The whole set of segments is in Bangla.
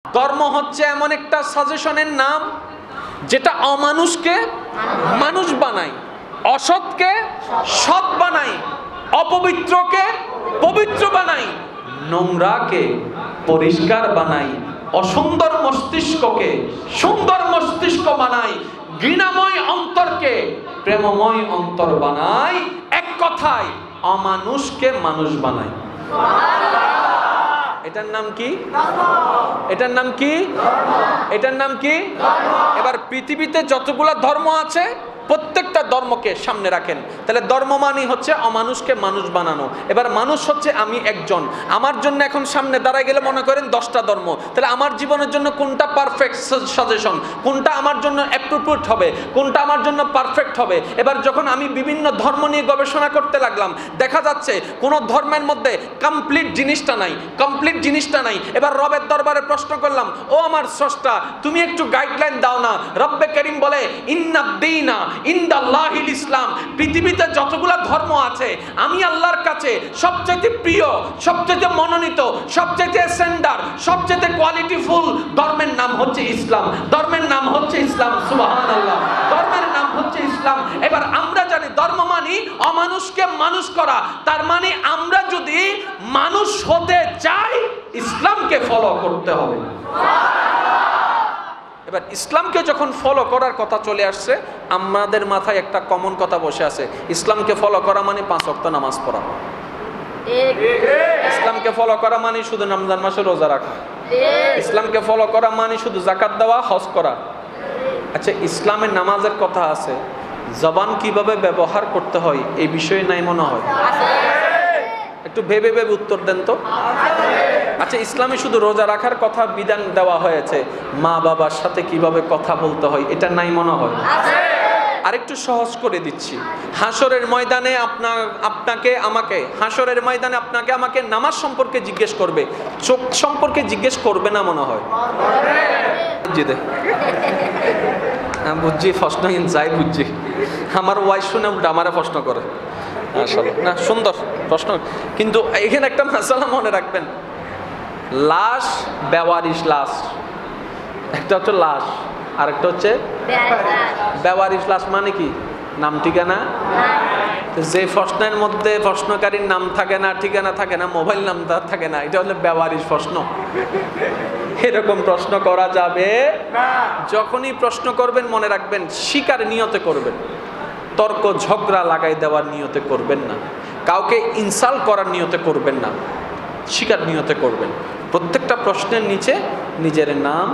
ধর্ম হচ্ছে এমন একটা সাজেশনের নাম যেটা অমানুষকে মানুষ বানায়, অসৎকে সৎ বানায়, অপবিত্রকে পবিত্র বানায়, নোংরাকে পরিষ্কার বানায়, অসুন্দর মস্তিষ্ককে সুন্দর মস্তিষ্ক বানায়, ঘৃণাময় অন্তরকে প্রেমময় অন্তর বানায়। এক কথায় অমানুষকে মানুষ বানায়। এটার নাম কি? এটার নাম কি? এটার নাম কি? এবার পৃথিবীতে যতগুলো ধর্ম আছে প্রত্যেকটা ধর্মকে সামনে রাখেন, তাহলে ধর্ম মানে হচ্ছে অমানুষকে মানুষ বানানো। এবার মানুষ হচ্ছে আমি একজন, আমার জন্য এখন সামনে দাঁড়ায় গেলে মনে করেন 10টা ধর্ম, তাহলে আমার জীবনের জন্য কোনটা পারফেক্ট সাজেশন, কোনটা আমার জন্য অ্যাপ্রোপ্রিয়েট হবে, কোনটা আমার জন্য পারফেক্ট হবে। এবার যখন আমি বিভিন্ন ধর্ম নিয়ে গবেষণা করতে লাগলাম, দেখা যাচ্ছে কোন ধর্মের মধ্যে কমপ্লিট জিনিসটা নাই, কমপ্লিট জিনিসটা নাই। এবার রবের দরবারে প্রশ্ন করলাম, ও আমার স্রষ্টা, তুমি একটু গাইডলাইন দাও না। রব্বে করিম বলে, ইন্নাদ-দীনা ইনদাল্লাহিল ইসলাম। পৃথিবীতে যতগুলা ধর্ম আছে আমি আল্লাহর কাছে সবচেয়ে প্রিয়, সবচেয়ে মনোনীত, সবচেয়ে স্ট্যান্ডার্ড, সবচেয়ে কোয়ালিটিফুল ধর্মের নাম হচ্ছে ইসলাম। ধর্মের নাম হচ্ছে ইসলাম। সুবহানাল্লাহ, ধর্মের নাম হচ্ছে ইসলাম। এবার আমরা জানি ধর্ম মানে অমানুষকে মানুষ করা, তার মানে আমরা যদি মানুষ হতে চাই ইসলামকে ফলো করতে হবে। এবার ইসলামকে যখন ফলো করার কথা চলে আসছে, আমাদের মাথায় একটা কমন কথা বসে আছে, ইসলামকে ফলো করা মানে 5 ওয়াক্ত নামাজ পড়া। ইসলামকে ফলো করা মানে শুধু রমজান মাসে রোজা রাখা। ইসলামকে ফলো করা মানে শুধু যাকাত দেওয়া, হজ করা। আচ্ছা, ইসলামের নামাজের কথা আছে, জবান কিভাবে ব্যবহার করতে হয় এই বিষয়ে নাই মনে হয়? একটু ভেবে ভেবে উত্তর দেন তো। আচ্ছা, ইসলামে শুধু রোজা রাখার কথা বিধান দেওয়া হয়েছে, মা বাবার সাথে কিভাবে কথা বলতে হয় এটা নাই মনে হয়? আরেকটু সহজ করে দিচ্ছি, হাসরের ময়দানে আপনাকে আমাকে, হাসরের ময়দানে আপনাকে আমাকে নামাজ সম্পর্কে জিজ্ঞেস করবে, চোখ সম্পর্কে জিজ্ঞেস করবে না মনে হয়? বুঝছি, প্রশ্ন যাই বুঝছি, আমার ওয়াইফ শুনে আমারে প্রশ্ন করে আসলে না, সুন্দর প্রশ্ন। কিন্তু এখানে একটা মাসালা মনে রাখবেন, লাশ বেওয়ারিশ লাশ, একটা হচ্ছে লাশ আর একটা হচ্ছে বেওয়ারিশ লাশ। মানে কি? নাম ঠিকানা, যে প্রশ্নের মধ্যে প্রশ্নকারীর নাম থাকে না, ঠিকানা থাকে না, মোবাইল নাম্বার থাকে না, এটা হলো বেওয়ারিশ প্রশ্ন। এরকম প্রশ্ন করা যাবে না। যখনই প্রশ্ন করবেন মনে রাখবেন শিকার নিয়তে করবেন, তর্ক ঝগড়া লাগাই দেওয়ার নিয়তে করবেন না, কাউকে ইনসাল্ট করার নিয়তে করবেন না, শিকার নিয়তে করবেন। প্রত্যেকটা প্রশ্নের নিচে নিজের নাম,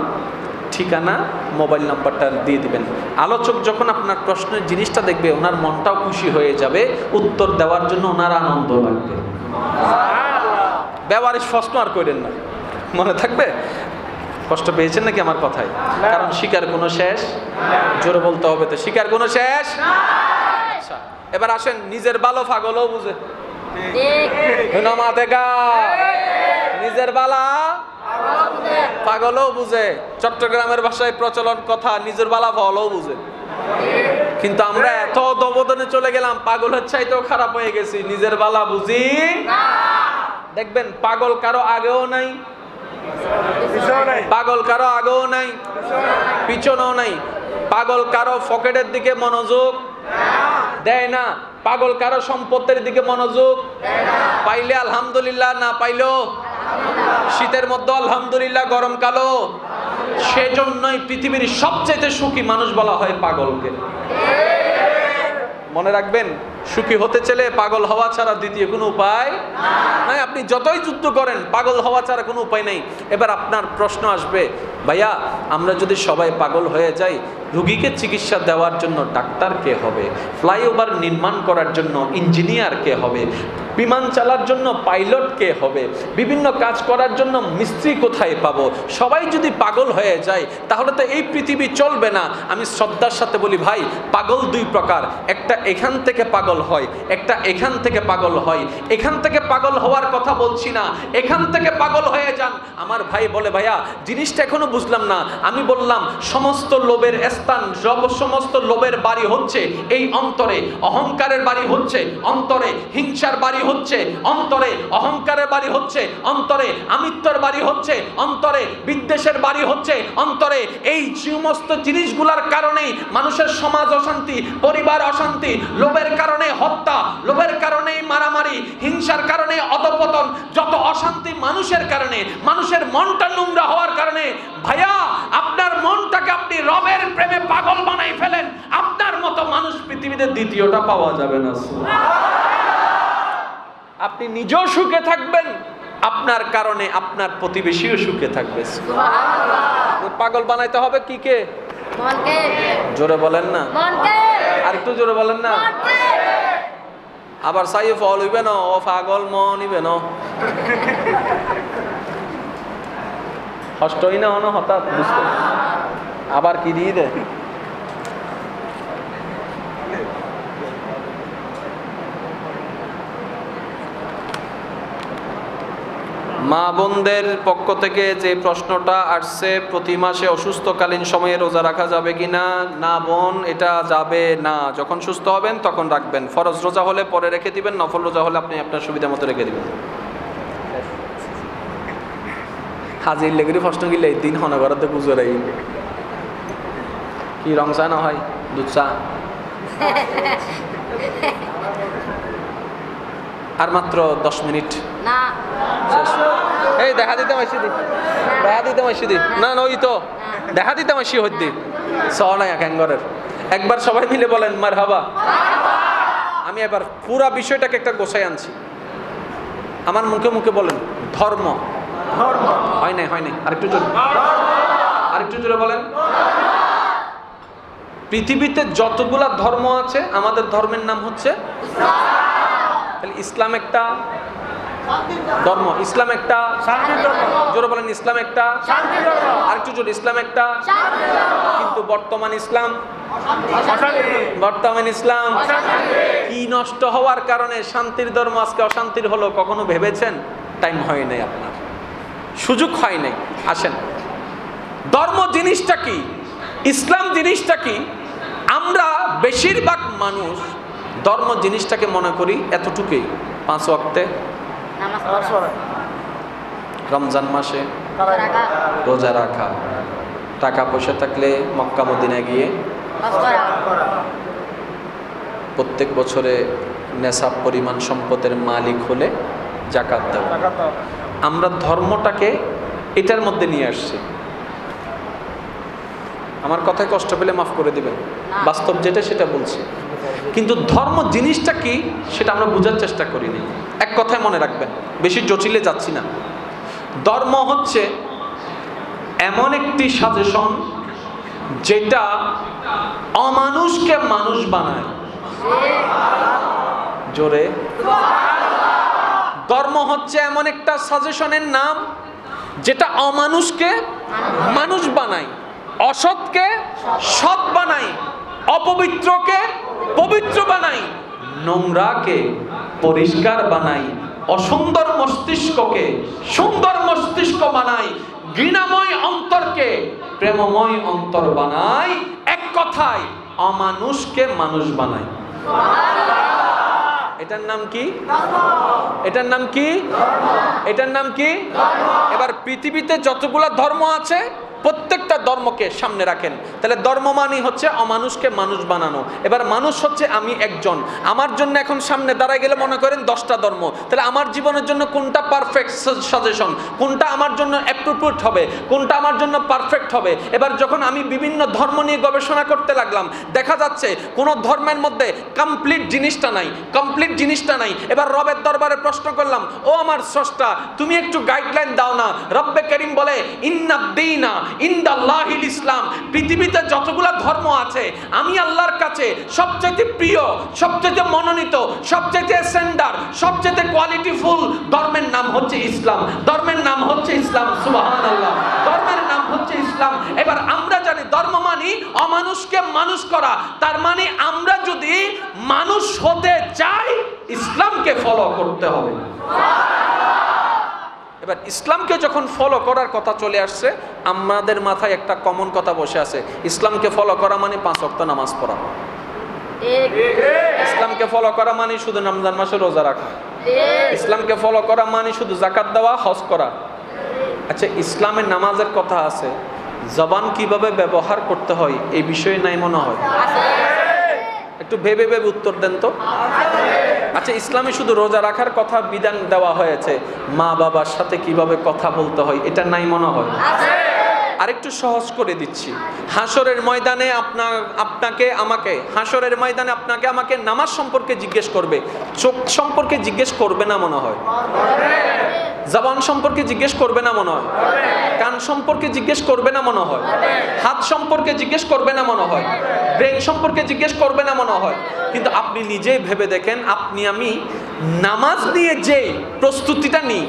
ঠিকানা, মোবাইল নাম্বারটা দিয়ে দিবেন। আলোচক যখন আপনার প্রশ্নের জিনিসটা দেখবে ওনার মনটাও খুশি হয়ে যাবে, উত্তর দেওয়ার জন্য ওনার আনন্দ লাগবে। ব্যবহারিক প্রশ্ন আর করেন না, মনে থাকবে? কষ্ট পেয়েছেন নাকি আমার কথায়? কারণ শিকার কোনো শেষ, জোরে বলতে হবে তো, শিকার কোনো শেষ। আচ্ছা, এবার আসেন, নিজের ভালো পাগলও বুঝে, নিজের বালা পাগলও বুঝে। চট্টগ্রামের ভাষায় প্রচলন কথা, নিজের বালা পাগলও বুঝে। কিন্তু আমরা এত দবদনে চলে গেলাম, পাগলের চাইতেও খারাপ হয়ে গেছি, নিজের বালা বুঝি। দেখবেন পাগল কারো আগেও নাই, পাগল কারো আগেও নাই, পিছনেও নাই। পাগল কারো পকেটের দিকে মনোযোগ দেয় না, পাগল কারো সম্পত্তির দিকে মনোযোগ পাইলে আলহামদুলিল্লাহ, না পাইলেও শীতের মধ্যে আলহামদুলিল্লাহ, গরমকালও। সেজন্যই পৃথিবীর সবচেয়ে সুখী মানুষ বলা হয় পাগলকে। মনে রাখবেন, সুখী হতে চাইলে পাগল হওয়া ছাড়া দ্বিতীয় কোনো উপায় নাই। আপনি যতই যুদ্ধ করেন, পাগল হওয়া ছাড়া কোনো উপায় নেই। এবার আপনার প্রশ্ন আসবে, ভাইয়া আমরা যদি সবাই পাগল হয়ে যাই, রোগীকে চিকিৎসা দেওয়ার জন্য ডাক্তার কে হবে, ফ্লাইওভার নির্মাণ করার জন্য ইঞ্জিনিয়ার কে হবে, বিমান চালার জন্য পাইলট কে হবে, বিভিন্ন কাজ করার জন্য মিস্ত্রি কোথায় পাবো? সবাই যদি পাগল হয়ে যায় তাহলে তো এই পৃথিবী চলবে না। আমি শ্রদ্ধার সাথে বলি, ভাই পাগল 2 প্রকার, একটা এখান থেকে পাগল হয়, একটা এখান থেকে পাগল হয়। এখান থেকে পাগল হওয়ার কথা বলছি না, এখান থেকে পাগল হয়ে যান। আমার ভাই বলে, ভাইয়া জিনিসটা এখনো বুঝলাম না। আমি বললাম, সমস্ত লোভের স্থান, সমস্ত লোভের বাড়ি হচ্ছে এই অন্তরে, অহংকারের বাড়ি হচ্ছে অন্তরে, হিংসার বাড়ি হচ্ছে অন্তরে, অহংকারের বাড়ি হচ্ছে অন্তরে, আমিত্বর বাড়ি হচ্ছে অন্তরে, বিদ্বেষের বাড়ি হচ্ছে অন্তরে। এই সমস্ত জিনিসগুলোর কারণেই মানুষের সমাজ অশান্তি, পরিবার অশান্তি, লোভের কারণে হত্যা, লোভের কারণে মারামারি, হিংসার কারণে অধঃপতন, যত অশান্তি মানুষের কারণে, মানুষের মনটা নোংরা হওয়ার কারণে। ভাইয়া, আপনার মনটাকে আপনি রবের প্রেমে পাগল বানাই ফেলেন, আপনার মতো মানুষ পৃথিবীতে দ্বিতীয়টা পাওয়া যাবে না। আপনি নিজেও সুখে থাকবেন, আপনার কারণে আপনার প্রতিবেশীও সুখে থাকবে। পাগল বানাইতে হবে কি কে? জোরে বলেন না, আর একটু জোরে বলেন না। আবার সাইয়ে ফল হইবে না, ও পাগল মন হইবে না, কষ্টই না হনো হঠাৎ বুঝতে। আবার কি দিয়ে দে? মা বোনদের পক্ষ থেকে যে প্রশ্নটা আসছে, প্রতি মাসে অসুস্থকালীন সময়ে রোজা রাখা যাবে কিনা? না বোন, এটা যাবে না। যখন সুস্থ হবেন তখন রাখবেন। ফরজ রোজা হলে পরে রেখে দিবেন, নফল রোজা হলে আপনি আপনার সুবিধা মতো রেখে দিবেন। হাজির লেগেরি প্রশ্ন গিলে দিন হনগরতে গুজরাই কি রং চা না হয় দুধ চা। আর মাত্র 10 মিনিট। এই দেখা দিতে মাসি দি, দেখা দিতে মাসি দি, না নই তো দেখা দিতে মাসি হইদি সলাই ক্যাঙ্গরের। একবার সবাই মিলে বলেন মারহাবা। আমি এবার পুরা বিষয়টাকে একটা গোছাই আনছি। আমার মুখে মুখে বলেন ধর্ম। হয় নাই, হয় নাই, আরেকটু জোরে, আরেকটু জোরে বলেন। পৃথিবীতে যতগুলা ধর্ম আছে, আমাদের ধর্মের নাম হচ্ছে ইসলাম। একটা ধর্ম, ইসলাম একটা জোরে বলেন, ইসলাম একটা, আরেকটু জোরে, ইসলাম একটা। কিন্তু বর্তমান ইসলাম, বর্তমান ইসলাম কি নষ্ট হওয়ার কারণে শান্তির ধর্ম আজকে অশান্তির হলো, কখনো ভেবেছেন? টাইম হয় নাই, আপনার সুযোগ হয় নাই। আসেন, ধর্ম জিনিসটা কি, ইসলাম জিনিসটা কি? আমরা বেশিরভাগ মানুষ ধর্ম জিনিসটাকে মনে করি এতটুকুই, 5 ওয়াক্তে রমজান মাসে রোজা রাখা, টাকা পয়সা থাকলে মক্কা মদিনা গিয়ে প্রত্যেক বছরে নেশাব পরিমাণ সম্পদের মালিক হলে যাকাত দেওয়া। আমরা ধর্মটাকে এটার মধ্যে নিয়ে আসছি। আমার কথায় কষ্ট পেলে মাফ করে দিবেন, বাস্তব যেটা সেটা বলছি। কিন্তু ধর্ম জিনিসটা কি সেটা আমরা বোঝার চেষ্টা করিনি। এক কথায় মনে রাখবেন, বেশি জটিলে যাচ্ছি না। ধর্ম হচ্ছে এমন একটি সাজেশন যেটা অমানুষকে মানুষ বানায়। জোরে, ধর্ম হচ্ছে এমন একটা সাজেশনের নাম যেটা অমানুষকে মানুষ বানায়, অসৎকে সৎ বানায়, অপবিত্রকে পবিত্র বানাই, নোংরাকে পরিষ্কার বানাই, অসুন্দর মস্তিষ্ককে সুন্দর মস্তিষ্ক বানাই, ঘৃণাময় অন্তরকে প্রেমময় অন্তর বানাই। এক কথায় অমানুষকে মানুষ বানাই। এটার নাম কি? এটার নাম কি? এটার নাম কি? এবার পৃথিবীতে যতগুলা ধর্ম আছে প্রত্যেকটা ধর্মকে সামনে রাখেন। তাহলে ধর্ম মানে হচ্ছে অমানুষকে মানুষ বানানো। এবার মানুষ হচ্ছে আমি একজন। আমার জন্য এখন সামনে দাঁড়ায় গেলে মনে করেন 10টা ধর্ম, তাহলে আমার জীবনের জন্য কোনটা পারফেক্ট সাজেশন, কোনটা আমার জন্য অ্যাপ্রোপ্রিয়েট হবে, কোনটা আমার জন্য পারফেক্ট হবে। এবার যখন আমি বিভিন্ন ধর্ম নিয়ে গবেষণা করতে লাগলাম, দেখা যাচ্ছে কোন ধর্মের মধ্যে কমপ্লিট জিনিসটা নাই, কমপ্লিট জিনিসটা নাই। এবার রবের দরবারে প্রশ্ন করলাম, ও আমার স্রষ্টা, তুমি একটু গাইডলাইন দাও না। রব্বে করিম বলে, ইন্নাদ-দীনা ইনদাল্লাহিল ইসলাম। পৃথিবীতে যতগুলা ধর্ম আছে, আমি আল্লাহর কাছে সবচেয়ে প্রিয়, সবচেয়ে মনোনীত, সবচেয়ে স্ট্যান্ডার্ড, সবচেয়ে কোয়ালিটিফুল ধর্মের নাম হচ্ছে ইসলাম। ধর্মের নাম হচ্ছে ইসলাম। সুবহানাল্লাহ, ধর্মের নাম হচ্ছে ইসলাম। এবার আমরা জানি ধর্ম মানে অমানুষকে মানুষ করা। তার মানে আমরা যদি মানুষ হতে চাই, ইসলামকে ফলো করতে হবে। এবার ইসলামকে যখন ফলো করার কথা চলে আসছে, আমাদের মাথায় একটা কমন কথা বসে আছে, ইসলামকে ফলো করা মানে 5 ওয়াক্ত নামাজ পড়া। ইসলামকে ফলো করা মানে শুধু রমজান মাসে রোজা রাখা। ইসলামকে ফলো করা মানে শুধু যাকাত দেওয়া, হজ করা? আচ্ছা, ইসলামের নামাজের কথা আছে, জবান কিভাবে ব্যবহার করতে হয় এই বিষয়ে নাই মনে হয়? একটু ভেবে ভেবে উত্তর দেন তো। আচ্ছা, ইসলামে শুধু রোজা রাখার কথা বিধান দেওয়া হয়েছে, মা বাবার সাথে কিভাবে কথা বলতে হয় এটা নাই মনে হয়? আরেকটু সহজ করে দিচ্ছি, হাসরের ময়দানে আপনাকে আমাকে নামাজ সম্পর্কে জিজ্ঞেস করবে, চোখ সম্পর্কে জিজ্ঞেস করবে না মনে হয়? জবান সম্পর্কে জিজ্ঞেস করবে না মনে হয়? কান সম্পর্কে জিজ্ঞেস করবে না মনে হয়? হাত সম্পর্কে জিজ্ঞেস করবে না মনে হয়? ব্রেন সম্পর্কে জিজ্ঞেস করবে না মনে হয়? কিন্তু আপনি নিজেই ভেবে দেখেন, আপনি আমি নামাজ নিয়ে যে প্রস্তুতিটা নিই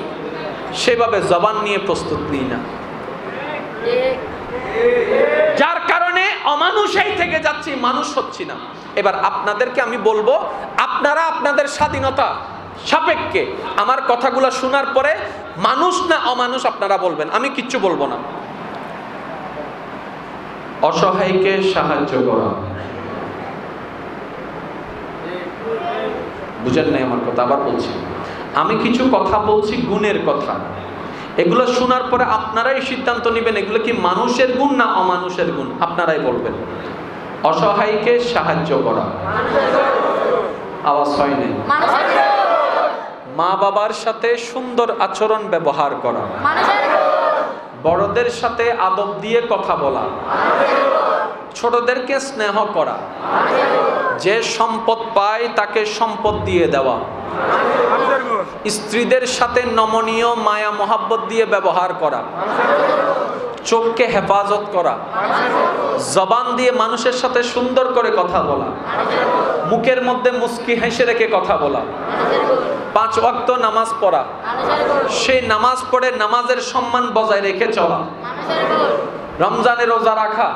সেভাবে জবান নিয়ে প্রস্তুত নিই না, যার কারণে অমানুষই থেকে যাচ্ছি, মানুষ হচ্ছি না। এবার আপনাদেরকে আমি বলবো, আপনারা আপনাদের স্বাধীনতা সাপেক্ষে আমার কথাগুলো শোনার পরে মানুষ না অমানুষ আপনারা বলবেন, আমি কিচ্ছু বলবো না। অসহায়কে সাহায্য করা, বুঝেন নাই আমার কথা? আবার বলছি, আমি কিছু কথা বলছি গুণের কথা, এগুলো শোনার পরে আপনারাই সিদ্ধান্ত নেবেন এগুলো কি মানুষের গুণ না অমানুষের গুণ, আপনারাই বলবেন। অসহায়কে সাহায্য করা, আওয়াজ হয় নাই। মা বাবার সাথে সুন্দর আচরণ ব্যবহার করা, বড়দের সাথে আদব দিয়ে কথা বলা, ছোটদেরকে স্নেহ করা, যে সম্পদ পায় তাকে সম্পদ দিয়ে দেওয়া, স্ত্রীদের সাথে নমনীয় মায়া মোহাব্বত দিয়ে ব্যবহার করা, চোখকে হেফাজত করা, জবান দিয়ে মানুষের সাথে সুন্দর করে কথা বলা, মুখের মধ্যে মুস্কি হেসে রেখে কথা বলা, 5 ওয়াক্ত নামাজ পড়া, সেই নামাজ পড়ে নামাজের সম্মান বজায় রেখে চলা, রমজানে রোজা রাখা,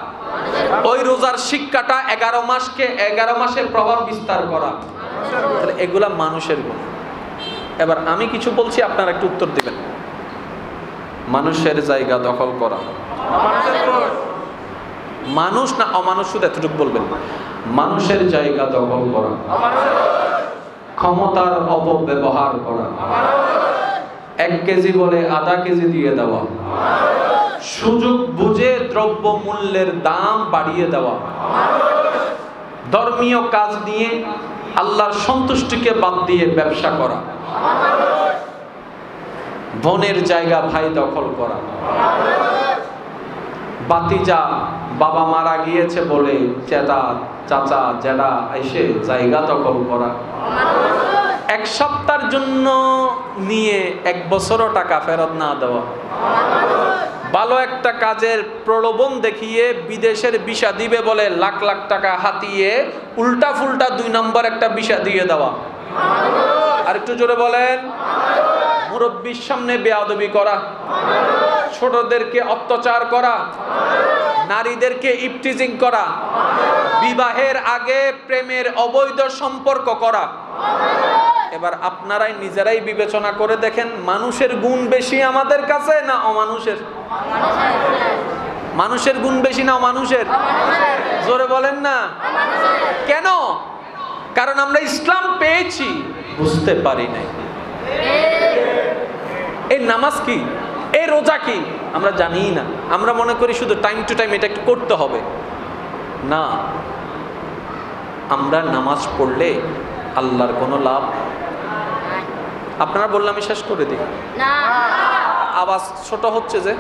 ওই রোজার শিক্ষাটা 11 মাসের প্রভাব বিস্তার করা, তাহলে এগুলা মানুষের গুণ। এবার আমি কিছু বলছি, আপনারা একটু উত্তর দিবেন। মানুষের জায়গা দখল করা, মানুষ না অমানুষ শুধু এতটুকু বলবেন। মানুষের জায়গা দখল করা, ক্ষমতার অপব্যবহার করা, 1 কেজি বলে আধা কেজি দিয়ে দেওয়া, সুযোগ বুঝে দ্রব্য মূল্যের দাম বাড়িয়ে দেওয়া, ধর্মীয় কাজ নিয়ে আল্লাহর সন্তুষ্টিকে বাদ দিয়ে ব্যবসা করা, বোনের জায়গা ভাই দখল করা, বাতিজা বাবা মারা গিয়েছে বলে চাচা জেঠা এসে জায়গা দখল করা, 1 সপ্তাহের জন্য নিয়ে 1 বছরও টাকা ফেরত না দেওয়া, ভালো একটা কাজের প্রলোভন দেখিয়ে বিদেশের ভিসা দিবে বলে লাখ লাখ টাকা হাতিয়ে উল্টা ফুল্টা 2 নম্বর একটা ভিসা দিয়ে দেওয়া। আর একটু জোরে বলেন। মুরব্বির সামনে বেয়াদবি করা, ছোটদেরকে অত্যাচার করা, নারীদেরকে ইফটিজিং করা, বিবাহের আগে প্রেমের অবৈধ সম্পর্ক করা। এবার আপনারাই নিজেরাই বিবেচনা করে দেখেন, মানুষের গুণ বেশি আমাদের কাছে না অমানুষের? মানুষের গুণ বেশি না অমানুষের? জোরে বলেন না। কেন? কারণ আমরা ইসলাম পেয়েছি, বুঝতে পারি নাই। এই নামাজ কি, এই রোজা কি আমরা জানি না। আমরা মনে করি শুধু টাইম টু টাইম এটা একটু করতে হবে। না, আমরা নামাজ পড়লে আল্লাহর কোনো লাভ, আপনারা বললাম আমি শেষ করে দিই, আওয়াজ ছোট হচ্ছে যে,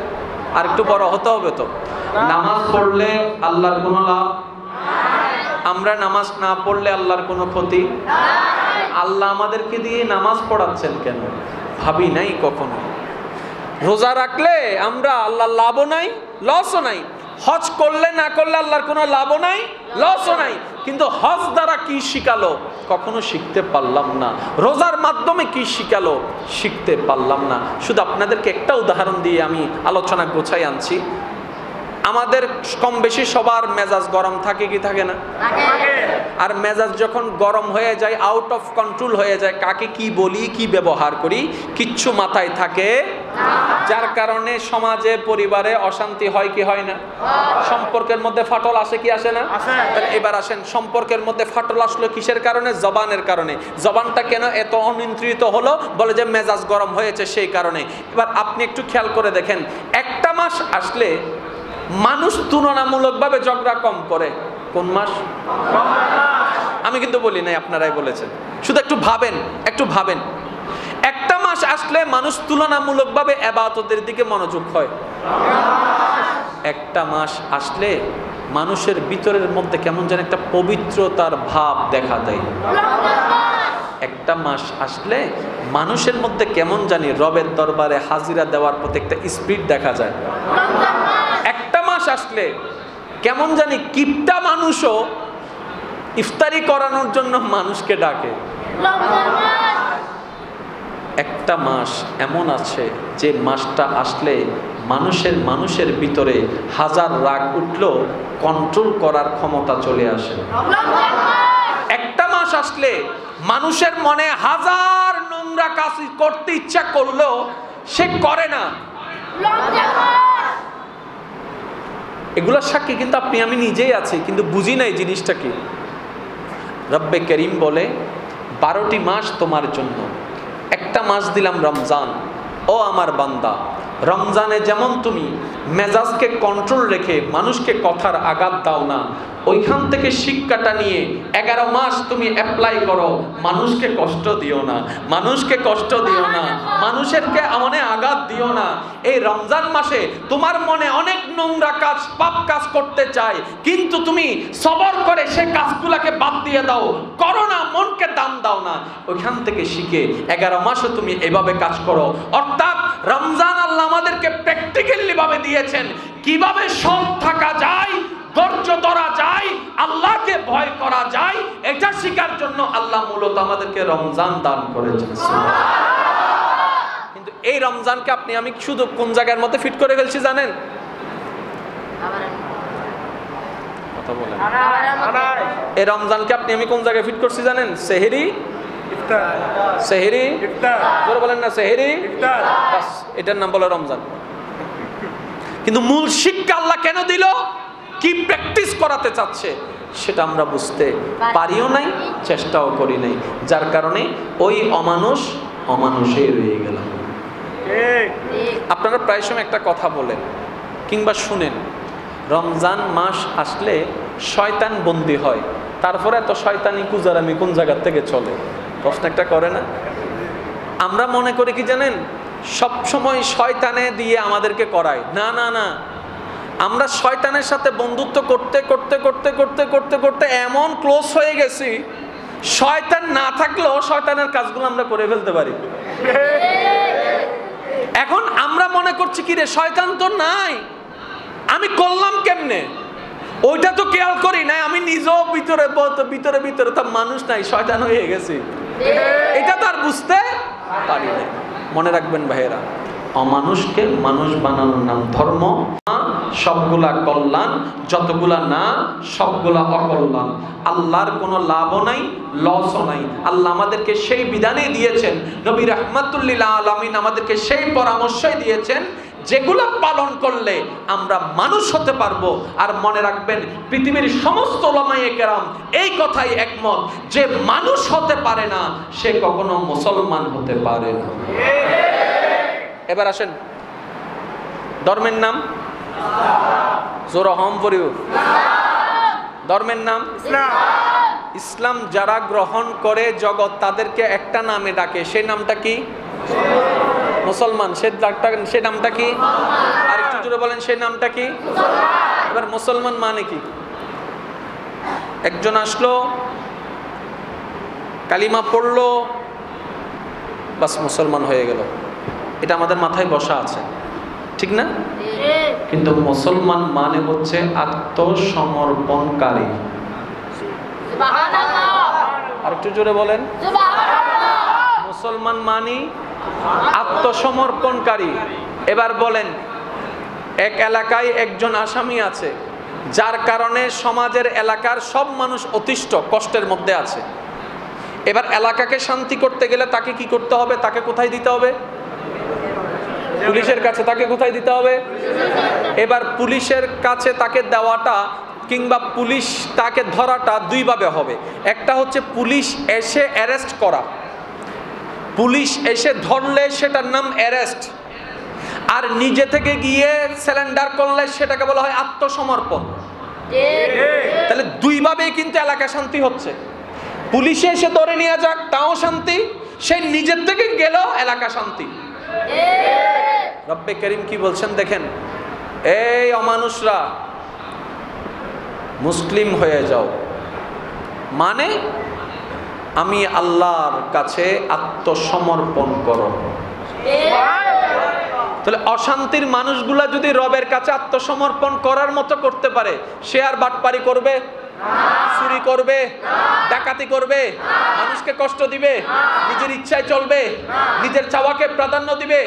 আর একটু বড় হতে হবে তো। নামাজ পড়লে আল্লাহর কোনো লাভ, আমরা নামাজ না পড়লে আল্লাহর কোনো ক্ষতি। আল্লাহ আমাদেরকে দিয়ে নামাজ পড়াচ্ছেন কেন ভাবি নাই কখনো। রোজা রাখলে আমরা আল্লাহর লাভও নাই লসও নাই, হজ করলে না করলে আল্লাহর কোনো লাভও নাই লসও নাই। কিন্তু হজ দ্বারা কি শিখালো কখনো শিখতে পারলাম না, রোজার মাধ্যমে কি শিখালো শিখতে পারলাম না। শুধু আপনাদেরকে একটা উদাহরণ দিয়ে আমি আলোচনা গোছাই আনছি। আমাদের কম বেশি সবার মেজাজ গরম থাকে কি থাকে না? আর মেজাজ যখন গরম হয়ে যায়, আউট অফ কন্ট্রোল হয়ে যায়, কাকে কি বলি কি ব্যবহার করি কিচ্ছু মাথায় থাকে, যার কারণে সমাজে পরিবারে অশান্তি হয় কি হয় না? সম্পর্কের মধ্যে ফাটল আসে কি আসে না? তাহলে এবার আসেন, সম্পর্কের মধ্যে ফাটল আসলো কিসের কারণে? জবানের কারণে। জবানটা কেন এত অনিয়ন্ত্রিত হলো? বলে যে মেজাজ গরম হয়েছে সেই কারণে। এবার আপনি একটু খেয়াল করে দেখেন, একটা মাস আসলে মানুষ তুলনামূলকভাবে ঝগড়া কম করে। কোন মাস? আমি কিন্তু বলি নাই, আপনারাই বলেছেন। শুধু একটু ভাবেন, একটু ভাবেন, একটা মাস আসলে মানুষ তুলনামূলকভাবে ইবাদতের দিকে মনোযোগ হয়। একটা মাস আসলে মানুষের ভিতরের মধ্যে কেমন যেন একটা পবিত্রতার ভাব দেখা দেয়। একটা মাস আসলে মানুষের মধ্যে কেমন জানি রবের দরবারে হাজিরা দেওয়ার প্রতি একটা স্পিরিট দেখা যায়। একটা মাস আসলে কেমন জানি কিপটা মানুষও ইফতারি করানোর জন্য মানুষকে ডাকে। একটা মাস এমন আছে যে মাসটা আসলে মানুষের ভিতরে হাজার রাগ উঠলেও কন্ট্রোল করার ক্ষমতা চলে আসে। একটা মাস আসলে মানুষের মনে হাজার নোংরা কাজ করতে ইচ্ছা করলেও সে করে না। এগুলোর সাক্ষী কিন্তু আপনি আমি নিজেই আছি, কিন্তু বুঝি নাই জিনিসটা কি। রব্বে করিম বলে 12টি মাস তোমার জন্য, একটা মাস দিলাম রমজান। ও আমার বান্দা, রমজানে যেমন তুমি মেজাজকে কন্ট্রোল রেখে মানুষকে কথার আঘাত দাও না, ওইখান থেকে শিক্ষাটা নিয়ে 11 মাস তুমি অ্যাপ্লাই করো। মানুষকে কষ্ট দিও না, মানুষকে কষ্ট দিও না, মানুষেরকে মনে আঘাত দিও না। এই রমজান মাসে তোমার মনে অনেক নোংরা কাজ, পাপ কাজ করতে চায়, কিন্তু তুমি সবর করে সে কাজগুলোকে বাদ দিয়ে দাও, করো না, মনকে দাম দাও না। ওইখান থেকে শিখে 11 মাসও তুমি এভাবে কাজ করো। অর্থাৎ রমজান আল্লাহ আমাদেরকে প্র্যাকটিক্যালি ভাবে দিয়েছেন কিভাবে সৎ থাকা যায়, ধৈর্য ধরা যায়, আল্লাহকে ভয় করা যায়। এটা শেখার জন্য আল্লাহ মূলত আমাদেরকে রমজান দান করেছেন। কিন্তু এই রমজানকে আপনি আমি শুধু কোন জায়গার মধ্যে ফিট করে ফেলছি জানেন? কথা বলেন। এই রমজানকে আপনি আমি কোন জায়গায় ফিট করছি জানেন? সেহরি, সেহরি, জোরে বলেন না, সেহরি, বাস এটার নাম বলে রমজান। কিন্তু মূল শিক্ষা আল্লাহ কেন দিল, কি প্র্যাকটিস করাতে চাচ্ছে সেটা আমরা বুঝতে পারিও নাই, চেষ্টাও করি নাই, যার কারণে ওই অমানুষেই রয়ে গেলাম। আপনারা প্রায় সময় একটা কথা বলেন কিংবা শুনেন, রমজান মাস আসলে শয়তান বন্দী হয়, তারপরে এত শয়তানি কুজারামি কোন জায়গার থেকে চলে? প্রশ্ন একটা করে না? আমরা মনে করি কি জানেন, সব সময় শয়তানে দিয়ে আমাদেরকে করায়। না না না, আমরা শয়তানের সাথে বন্ধুত্ব করতে করতে করতে করতে করতে করতে এমন ক্লোজ হয়ে গেছি, শয়তান না থাকলেও শয়তানের কাজগুলো আমরা করে ফেলতে পারি। এখন আমরা মনে করছি কি রে, শয়তান তো নাই, আমি করলাম কেমনে? ওইটা তো খেয়াল করি নাই, আমি নিজেও ভিতরে ভিতরে ভিতরে তো মানুষ নাই, শয়তান হয়ে গেছি, এটা তো আর বুঝতে পারি না। মনে রাখবেন ভাইয়েরা, অমানুষকে মানুষ বানানোর নাম ধর্ম। সবগুলা কল্যাণ, যতগুলা না সবগুলা অকল্যাণ। আল্লাহর কোনো লাভও নাই, লসও নাই। আল্লাহ আমাদেরকে সেই বিধানই দিয়েছেন, নবী রাহমাতুল লিল আলামিন আমাদেরকে সেই পরামর্শই দিয়েছেন, যেগুলো পালন করলে আমরা মানুষ হতে পারবো। আর মনে রাখবেন, পৃথিবীর সমস্ত উলামায়ে কেরাম এই কথাই একমত যে মানুষ হতে পারে না সে কখনো মুসলমান হতে পারে না। এবার আসেন, ধর্মের নাম জোরা হম পড়িও, ধর্মের নাম ইসলাম। যারা গ্রহণ করে জগৎ তাদেরকে একটা নামে ডাকে, সেই নামটা কি? মুসলমান। সে নামটা কি? আর একটু জোরে বলেন, সেই নামটা কি? এবার মুসলমান মানে কি? একজন আসলো, কালিমা পড়লো, বাস মুসলমান হয়ে গেল। এটা আমাদের মাথায় বসা আছে, ঠিক না? কিন্তু মুসলমান মানে হচ্ছে আত্মসমর্পণকারী। আর একটু জোরে বলেন, মুসলমান মানে আত্মসমর্পণকারী। এবার বলেন, এক এলাকায় একজন আসামি আছে, যার কারণে সমাজের এলাকার সব মানুষ অতিষ্ঠ কষ্টের মধ্যে আছে। এবার এলাকাকে শান্তি করতে গেলে তাকে কি করতে হবে? তাকে কোথায় দিতে হবে? পুলিশের কাছে। তাকে কোথায় দিতে হবে? এবার পুলিশের কাছে তাকে দেওয়াটা কিংবা পুলিশ তাকে ধরাটা দুইভাবে হবে। একটা হচ্ছে পুলিশ এসে অ্যারেস্ট করা, পুলিশ এসে ধরলে সেটার নাম অ্যারেস্ট, আর নিজে থেকে গিয়ে সারেন্ডার করলে সেটাকে বলা হয় আত্মসমর্পণ। তাহলে দুইভাবেই কিন্তু এলাকা শান্তি হচ্ছে। পুলিশে এসে ধরে নিয়ে যাক তাও শান্তি, সে নিজের থেকে গেলেও এলাকা শান্তি। রব্বে করিম কি বলছেন দেখেন, এই অমানুষরা মুসলিম হয়ে যাও, মানে আমি আল্লাহর কাছে আত্মসমর্পণ করো। তাহলে অশান্তির মানুষগুলা যদি রবের কাছে আত্মসমর্পণ করার মতো করতে পারে, সে আর বাটপারি করবে, চুরি করবে, ডাকাতি করবে, মানুষকে কষ্ট দিবে, নিজের ইচ্ছায় চলবে, নিজের চাওয়াকে প্রাধান্য দিবে,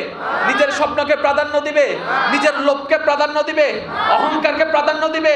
নিজের স্বপ্নকে প্রাধান্য দিবে, নিজের লোভকে প্রাধান্য দিবে, অহংকারকে প্রাধান্য দিবে?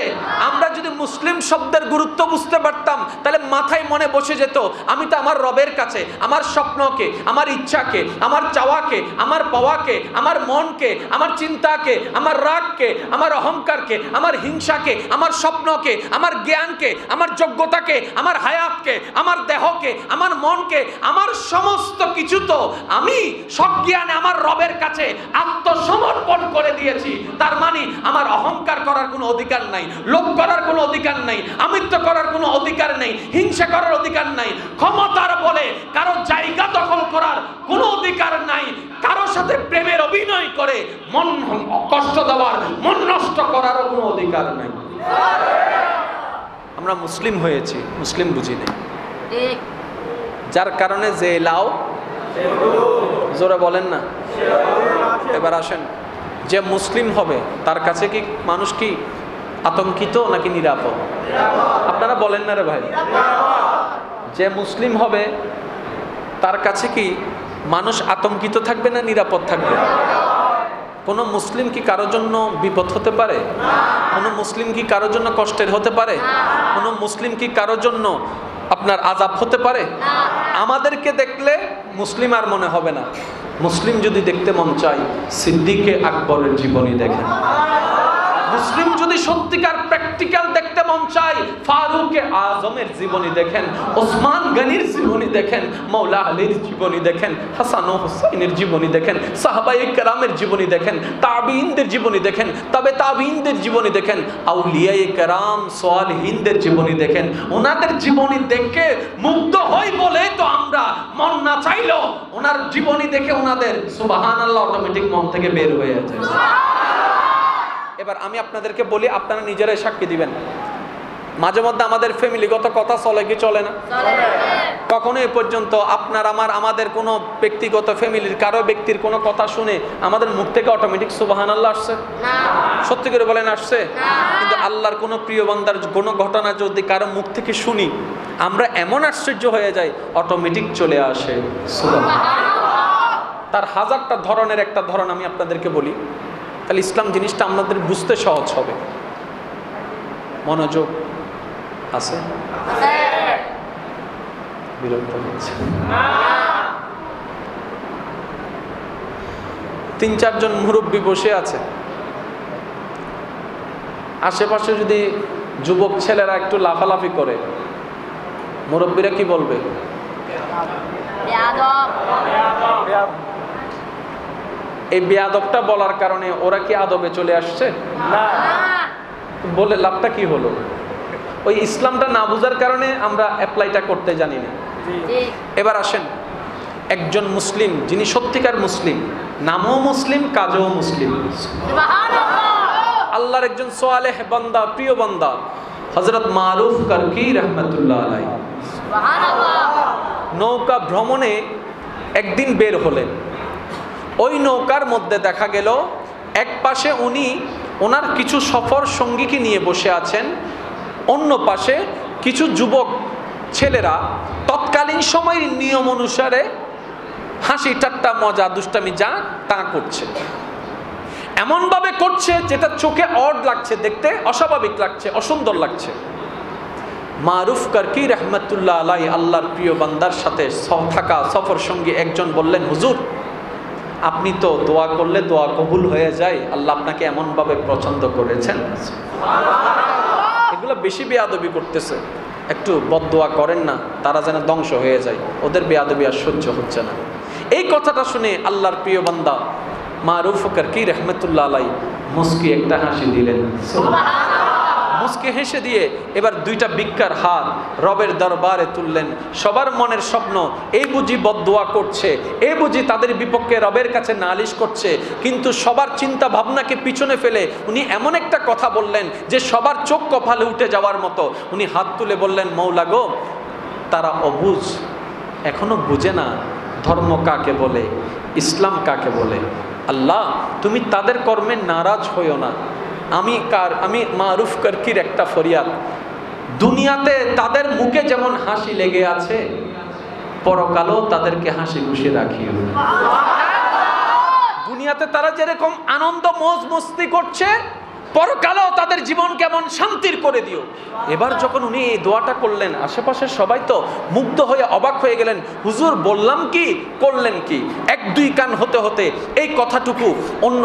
আমরা যদি মুসলিম শব্দের গুরুত্ব বুঝতে পারতাম, তাহলে মাথায় মনে বসে যেত, আমি তো আমার রবের কাছে আমার স্বপ্নকে, আমার ইচ্ছাকে, আমার চাওয়াকে, আমার পাওয়াকে, আমার মনকে, আমার চিন্তাকে, আমার রাগকে, আমার অহংকারকে, আমার হিংসাকে, আমার স্বপ্নকে, আমার জ্ঞানকে, আমার যোগ্যতাকে, আমার হায়াতকে, আমার দেহকে, আমার মনকে, আমার সমস্ত কিছু তো আমি সজ্ঞানে আমার রবের কাছে আত্মসমর্পণ করে দিয়েছি। তার মানে আমার অহংকার করার কোনো অধিকার নাই, লোভ করার কোনো অধিকার নাই, আমিত্ব করার কোনো অধিকার নেই, হিংসা করার অধিকার নাই, ক্ষমতার বলে কারো জায়গা দখল করার কোনো অধিকার নাই, কারো সাথে প্রেমের অভিনয় করে মন কষ্ট দেওয়ার, মন নষ্ট করারও কোনো অধিকার নাই। আমরা মুসলিম হয়েছি, মুসলিম বুঝি নেই, যার কারণে যে লাও জোরে বলেন না। এবার আসেন, যে মুসলিম হবে তার কাছে কি মানুষ কি আতঙ্কিত নাকি নিরাপদ? আপনারা বলেন না রে ভাই। যে মুসলিম হবে তার কাছে কি মানুষ আতঙ্কিত থাকবে না নিরাপদ থাকবে? কোনো মুসলিম কি কারোর জন্য বিপদ হতে পারে? কোনো মুসলিম কি কারোর জন্য কষ্টের হতে পারে? কোনো মুসলিম কি কারোর জন্য আপনার আযাব হতে পারে? আমাদেরকে দেখলে মুসলিম আর মনে হবে না। মুসলিম যদি দেখতে মন চাই, সিদ্দিকে আকবরের জীবনী দেখেন। মুসলিম যদি সত্যিকার প্র্যাকটিক্যাল দেখতে মন চাই, ফারুকে আজমের জীবনী দেখেন, ওসমান গনির জীবনী দেখেন, মাওলা আলীর জীবনী দেখেন, হাসান ও হুসাইনের জীবনী দেখেন, সাহাবায়ে কেরামের জীবনী দেখেন, তাবিঈনদের জীবনী দেখেন, তবে তাবিঈনদের জীবনী দেখেন, আউলিয়ায়ে কেরাম সালিহিনদের জীবনী দেখেন। ওনাদের জীবনী দেখে মুগ্ধ হই বলে তো আমরা মন না চাইলো ওনার জীবনী দেখে ওনাদের সুবহানাল্লাহ অটোমেটিক মন থেকে বের হয়ে যায়। এবার আমি আপনাদেরকে বলি, আপনারা নিজেরাই সাক্ষী দিবেন, মাঝে মধ্যে আমাদের ফ্যামিলিগত কথা চলে কি চলে না? কখনো এ পর্যন্ত আপনার আমাদের কোনো ব্যক্তিগত ফ্যামিলির কারো ব্যক্তির কোনো কথা শুনে আমাদের মুখ থেকে অটোমেটিক সুবহানাল্লাহ আসছে? সত্যি করে বলেন আসছে? কিন্তু আল্লাহর কোনো প্রিয় বান্দার কোনো ঘটনা যদি কারো মুখ থেকে শুনি, আমরা এমন আশ্চর্য হয়ে যাই, অটোমেটিক চলে আসে সুবহানাল্লাহ। তার হাজারটা ধরনের একটা ধরন আমি আপনাদেরকে বলি, তাহলে ইসলাম জিনিসটা আমাদের বুঝতে সহজ হবে। মনোযোগ আছে? বিরক্ত হচ্ছে? ৩-৪ জন মুরব্বী বসে আছে, আশেপাশে যদি যুবক ছেলেরা একটু লাফালাফি করে, মুরব্বীরা কি বলবে? এই বেয়াদবটা বলার কারণে ওরা কি আদবে চলে আসছে? না। বলে লাভটা কি হলো? ওই ইসলামটা না বুঝার কারণে আমরা অ্যাপ্লাইটা করতে জানি না। এবার আসেন, একজন মুসলিম যিনি সত্যিকার মুসলিম, নামও মুসলিম, কাজও মুসলিম, আল্লাহর একজন সালেহ বান্দা, প্রিয় বান্দা, হযরত মারুফ কারকি রাহমাতুল্লাহ আলাইহি নৌকা ভ্রমণে একদিন বের হলেন। ওই নৌকার মধ্যে দেখা গেল এক পাশে উনি ওনার কিছু সফর সঙ্গীকে নিয়ে বসে আছেন, অন্য পাশে কিছু যুবক ছেলেরা তৎকালীন সময়ের নিয়ম অনুসারে হাসি ঠাট্টা মজা দুষ্টামি যা তা করছে। এমনভাবে করছে যেটা চোখে অড লাগছে, দেখতে অস্বাভাবিক লাগছে, অসুন্দর লাগছে। মারুফ কারকি রহমতুল্লাহ আলাই আল্লাহর প্রিয় বান্দার সাথে থাকা সফর সঙ্গী একজন বললেন, হুজুর আপনি তো দোয়া করলে দোয়া কবুল হয়ে যায়, আল্লাহ আপনাকে এমনভাবে পছন্দ করেছেন। এগুলো বেশি বেয়াদবি করতেছে, একটু বদদোয়া করেন না, তারা যেন ধ্বংস হয়ে যায়, ওদের বেয়াদবি আর সহ্য হচ্ছে না। এই কথাটা শুনে আল্লাহর প্রিয় বান্দা মারুফ কারকি রহমতুল্লাহ আলাই মুস্কি একটা হাসি দিলেন। মুস্কি হেসে দিয়ে এবার দুইটা ভিক্ষার হাত রবের দরবারে তুললেন। সবার মনের স্বপ্ন, এই বুঝি বদদোয়া করছে, এই বুঝি তাদের বিপক্ষে রবের কাছে নালিশ করছে, কিন্তু সবার চিন্তা ভাবনাকে পিছনে ফেলে উনি এমন একটা কথা বললেন যে সবার চোখ কপালে উঠে যাওয়ার মতো। উনি হাত তুলে বললেন, মৌলা গো, তারা অবুঝ, এখনো বুঝে না ধর্ম কাকে বলে, ইসলাম কাকে বলে। আল্লাহ তুমি তাদের কর্মে নারাজ হইও না। আমি মারুফ কারকির একটা ফরিয়াদ, দুনিয়াতে তাদের মুখে যেমন হাসি লেগে আছে, পরকালেও তাদেরকে হাসি খুশি রাখিও। দুনিয়াতে তারা যেরকম আনন্দ মौज মস্তি করছে, পরকালেও তাদের জীবন কেমন শান্তির করে দিও। এবার যখন উনি এই দোয়াটা করলেন, আশেপাশের সবাই তো মুগ্ধ হয়ে অবাক হয়ে গেলেন, হুজুর বললাম কি করলেন কি। এক দুই কান হতে হতে এই কথাটুকু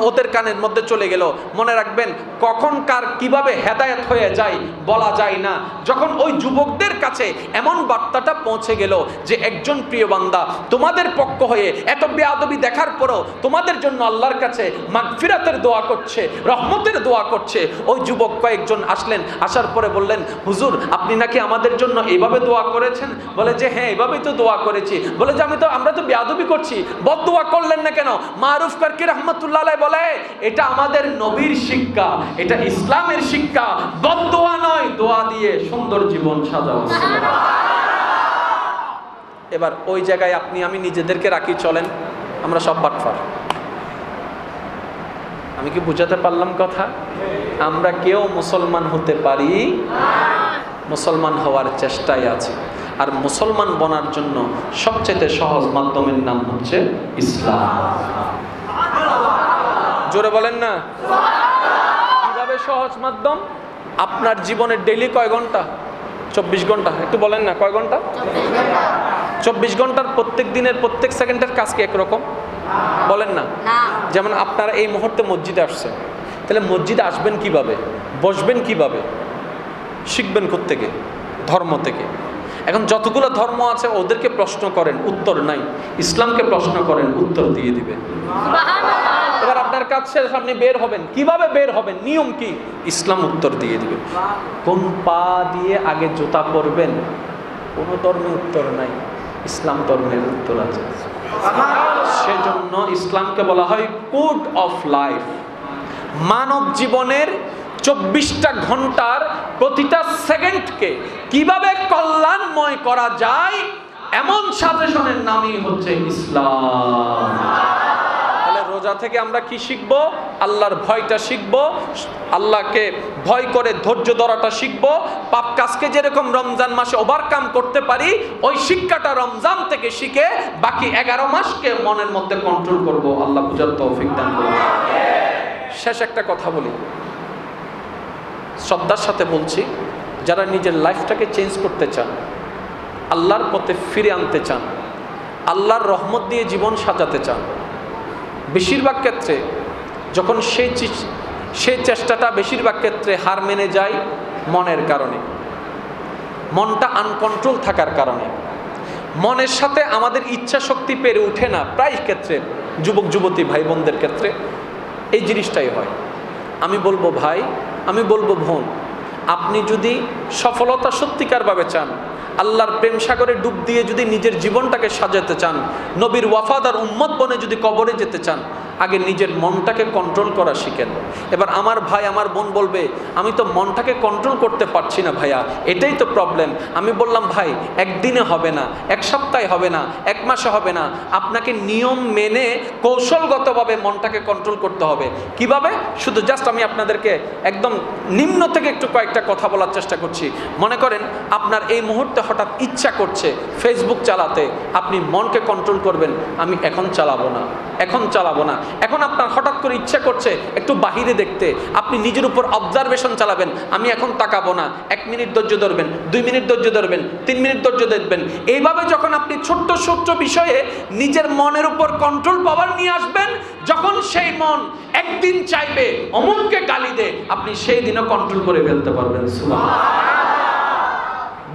ওদের কানের মধ্যে চলে গেল। মনে রাখবেন, কখন কার কিভাবে হেদায়েত হয়ে যায় বলা যায় না। যখন ওই যুবকদের কাছে এমন বার্তাটা পৌঁছে গেল যে একজন প্রিয় বান্দা তোমাদের পক্ষ হয়ে এত বেয়াদবি দেখার পরও তোমাদের জন্য আল্লাহর কাছে মাগফিরাতের দোয়া করছে, রহমতের দোয়া করছে, ওই যুবক কয়েকজন আসলেন। আসার পরে বললেন, হুজুর আপনি নাকি আমাদের জন্য এইভাবে দোয়া করেছেন? বলে যে হ্যাঁ, এইভাবেই তো দোয়া করেছি। বলে যে আমরা তো বেয়াদবি করছি, বদদোয়া করলেন না কেন? মারুফ কারকি রহমতুল্লাহ আলাইহি বলে, এটা আমাদের নবীর শিক্ষা, এটা ইসলামের শিক্ষা, বদদোয়া নয়, দোয়া দিয়ে সুন্দর জীবন সাজাও। এবার ওই জায়গায় আপনি আমি নিজেদেরকে রাখি, চলেন আমরা সব বাটফার। আমি কি বুঝাতে পারলাম কথা? আমরা কেউ মুসলমান হতে পারি, মুসলমান হওয়ার চেষ্টায় আছি। আর মুসলমান বনার জন্য সবচেয়ে সহজ মাধ্যমের নাম হচ্ছে ইসলাম। জোরে বলেন না, কিভাবে সহজ মাধ্যম? আপনার জীবনের ডেইলি কয় ঘন্টা? 24 ঘন্টা। একটু বলেন না, কয় ঘন্টা? 24 ঘন্টার প্রত্যেক দিনের প্রত্যেক সেকেন্ডের কাজ কি একরকম? বলেন না। যেমন আপনারা এই মুহূর্তে মসজিদে আসছেন, তাহলে মসজিদে আসবেন কিভাবে, বসবেন কিভাবে, শিখবেন কোত্থেকে? ধর্ম থেকে। এখন যতগুলো ধর্ম আছে ওদেরকে প্রশ্ন করেন, উত্তর নাই। ইসলামকে প্রশ্ন করেন, উত্তর দিয়ে দিবেন। এবার আপনার কাজ শেষ, আপনি বের হবেন, কিভাবে বের হবেন, নিয়ম কি? ইসলাম উত্তর দিয়ে দিবেন। কোন পা দিয়ে আগে জুতা পরবেন, কোনো ধর্মে উত্তর নাই, ইসলাম ধর্মের উত্তর আছে। সেজন্য ইসলামকে বলা হয় কোড অফ লাইফ। মানব জীবনের 24টা ঘন্টার প্রতিটা সেকেন্ডকে কিভাবে কল্যাণময় করা যায়, এমন সাজেশনের নামই হচ্ছে ইসলাম। তাহলে রোজা থেকে আমরা কি শিখবো? আল্লাহর ভয়টা শিখবো, আল্লাহকে ভয় করে ধৈর্য ধরাটা শিখবো। পাপ কাজকে যেরকম রমজান মাসে ওভারকাম করতে পারি, ওই শিক্ষাটা রমজান থেকে শিখে বাকি 11 মাসকে মনের মধ্যে কন্ট্রোল করব। আল্লাহ বুঝার তৌফিক দান করুন। শেষ একটা কথা বলি, শ্রদ্ধার সাথে বলছি, যারা নিজের লাইফটাকে চেঞ্জ করতে চান, আল্লাহর পথে ফিরে আনতে চান, আল্লাহর রহমত দিয়ে জীবন সাজাতে চান, বেশিরভাগ ক্ষেত্রে যখন সেই চেষ্টাটা বেশিরভাগ ক্ষেত্রে হার মেনে যায় মনের কারণে, মনটা আনকন্ট্রোল থাকার কারণে। মনের সাথে আমাদের ইচ্ছা শক্তি পেরে ওঠে না। প্রায় ক্ষেত্রে যুবক যুবতী ভাই বোনদের ক্ষেত্রে এই জিনিসটাই হয়। আমি বলবো ভাই, আমি বলবো বোন, আপনি যদি সফলতা সত্যিকারভাবে চান, আল্লাহর প্রেম সাগরে ডুব দিয়ে যদি নিজের জীবনটাকে সাজাতে চান, নবীর ওয়াফাদার উম্মত বনে যদি কবরে যেতে চান, আগে নিজের মনটাকে কন্ট্রোল করা শিখেন। এবার আমার ভাই আমার বোন বলবে, আমি তো মনটাকে কন্ট্রোল করতে পারছি না ভাইয়া, এটাই তো প্রবলেম। আমি বললাম, ভাই একদিনে হবে না, এক সপ্তাহে হবে না, এক মাসে হবে না, আপনাকে নিয়ম মেনে কৌশলগতভাবে মনটাকে কন্ট্রোল করতে হবে। কিভাবে? শুধু জাস্ট আমি আপনাদেরকে একদম নিম্ন থেকে একটু কয়েকটা কথা বলার চেষ্টা করছি। মনে করেন আপনার এই মুহূর্তে হঠাৎ ইচ্ছা করছে ফেসবুক চালাতে, আপনি মনকে কন্ট্রোল করবেন, আমি এখন চালাবো না, এখন চালাবো না। এখন আপনার হঠাৎ করে ইচ্ছা করছে একটু বাহিরে দেখতে, আপনি নিজের উপর অবজারভেশন চালাবেন, আমি এখন তাকাবো না, 1 মিনিট ধৈর্য ধরবেন, 2 মিনিট ধৈর্য ধরবেন, 3 মিনিট ধৈর্য ধরবেন। এইভাবে যখন আপনি ছোট্ট ছোট্ট বিষয়ে নিজের মনের উপর কন্ট্রোল পাওয়ার নিয়ে আসবেন, যখন সেই মন একদিন চাইবে অমুককে গালি দে, আপনি সেই দিনও কন্ট্রোল করে ফেলতে পারবেন। সুবহানাল্লাহ।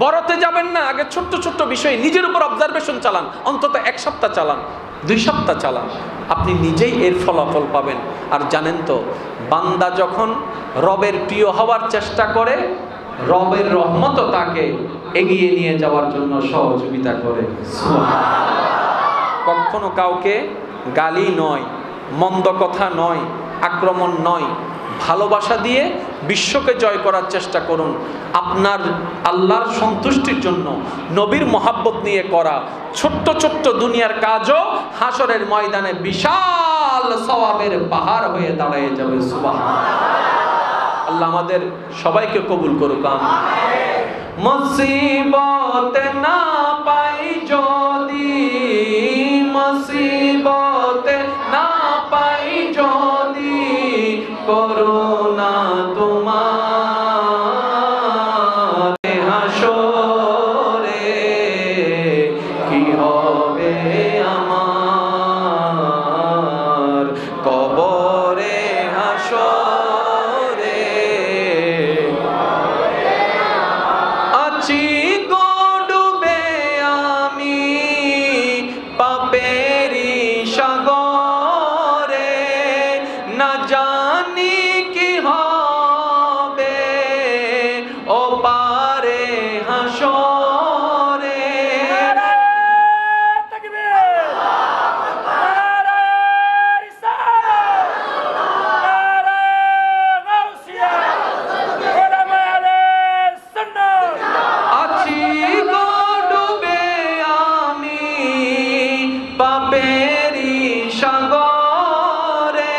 বড়তে যাবেন না, আগে ছোট্ট ছোট্ট বিষয়ে নিজের উপর অবজারভেশন চালান, অন্তত 1 সপ্তাহ চালান, 2 সপ্তাহ চালান, আপনি নিজেই এর ফলাফল পাবেন। আর জানেন তো, বান্দা যখন রবের প্রিয় হওয়ার চেষ্টা করে, রবের রহমতও তাকে এগিয়ে নিয়ে যাওয়ার জন্য সহযোগিতা করে। সুবহানাল্লাহ। কখনো কাউকে গালি নয়, মন্দ কথা নয়, আক্রমণ নয়, ভালোবাসা দিয়ে বিশ্বকে জয় করার চেষ্টা করুন। আপনার আল্লাহর সন্তুষ্টির জন্য নবীর মহাব্বত নিয়ে করা ছোট্ট ছোট্ট দুনিয়ার কাজও হাসরের ময়দানে বিশাল সওয়াবের পাহাড় হয়ে দাঁড়িয়ে যাবে। সুবহানাল্লাহ। আল্লাহ আমাদের সবাইকে কবুল করুক। আমিন। মুসিবত না পাই যদি, মুসিবত না পাই যদি, করুণা তোমার হাসরে কি হবে আমার, কবরে হাসরে আছি গো ডুবে আমি পাপেরি সাগরে, না জানি কি হবে ও পারে হাসরে। আছি গো ডুবে আমি পাপেরি সাগরে,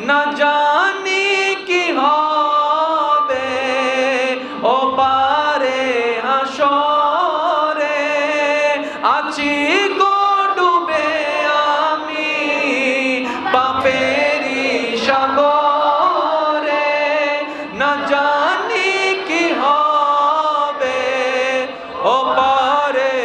না জানি কি হবে ও পারে হাসরে। আছি গো ডুবে আমি পাপেরি সাগরে, না জানি কি হবে ও পারে